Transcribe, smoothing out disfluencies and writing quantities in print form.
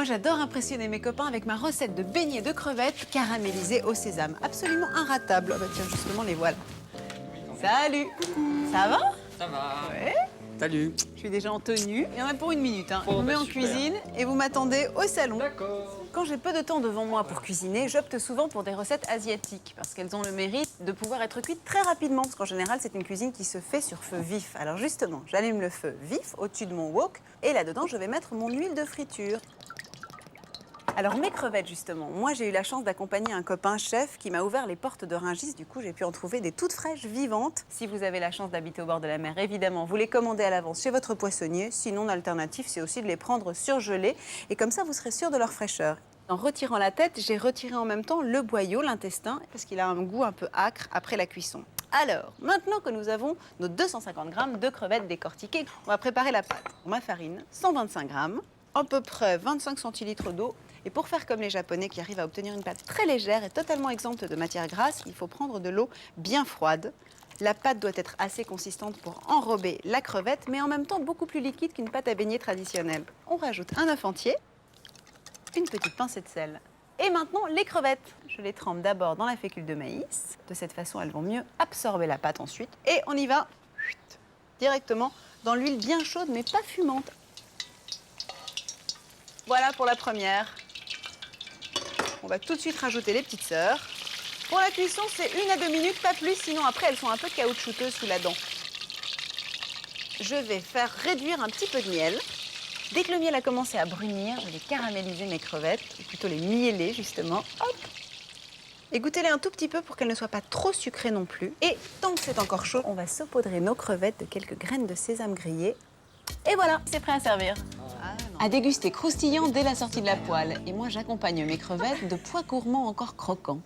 Moi, j'adore impressionner mes copains avec ma recette de beignets de crevettes caramélisées au sésame. Absolument inratable. Ah bah tiens, justement, les voilà. Salut. Ça va? Ça va. Ouais. Salut. Je suis déjà en tenue. Il y en a pour une minute. Hein. Oh, Je vous mets bah, en super. cuisine et vous m'attendez au salon. D'accord. Quand j'ai peu de temps devant moi pour cuisiner, j'opte souvent pour des recettes asiatiques parce qu'elles ont le mérite de pouvoir être cuites très rapidement. Parce qu'en général, c'est une cuisine qui se fait sur feu vif. Alors justement, j'allume le feu vif au-dessus de mon wok et là-dedans, je vais mettre mon huile de friture. Alors mes crevettes justement, moi j'ai eu la chance d'accompagner un copain chef qui m'a ouvert les portes de Rungis, du coup j'ai pu en trouver des toutes fraîches vivantes. Si vous avez la chance d'habiter au bord de la mer, évidemment, vous les commandez à l'avance chez votre poissonnier, sinon l'alternative c'est aussi de les prendre surgelés et comme ça vous serez sûr de leur fraîcheur. En retirant la tête, j'ai retiré en même temps le boyau, l'intestin, parce qu'il a un goût un peu âcre après la cuisson. Alors, maintenant que nous avons nos 250 g de crevettes décortiquées, on va préparer la pâte. Pour ma farine, 125 g, à peu près 25 centilitres d'eau. Et pour faire comme les Japonais qui arrivent à obtenir une pâte très légère et totalement exempte de matière grasse, il faut prendre de l'eau bien froide. La pâte doit être assez consistante pour enrober la crevette, mais en même temps beaucoup plus liquide qu'une pâte à beignet traditionnelle. On rajoute un œuf entier, une petite pincée de sel. Et maintenant, les crevettes. Je les trempe d'abord dans la fécule de maïs. De cette façon, elles vont mieux absorber la pâte ensuite. Et on y va directement dans l'huile bien chaude, mais pas fumante. Voilà pour la première. On va tout de suite rajouter les petites sœurs. Pour la cuisson, c'est 1 à 2 minutes, pas plus, sinon après elles sont un peu caoutchouteuses sous la dent. Je vais faire réduire un petit peu de miel. Dès que le miel a commencé à brunir, je vais caraméliser mes crevettes, ou plutôt les mieler justement. Hop. Égouttez-les un tout petit peu pour qu'elles ne soient pas trop sucrées non plus. Et tant que c'est encore chaud, on va saupoudrer nos crevettes de quelques graines de sésame grillées. Et voilà, c'est prêt à servir. À déguster croustillant dès la sortie de la poêle. Et moi, j'accompagne mes crevettes de pois gourmands encore croquants.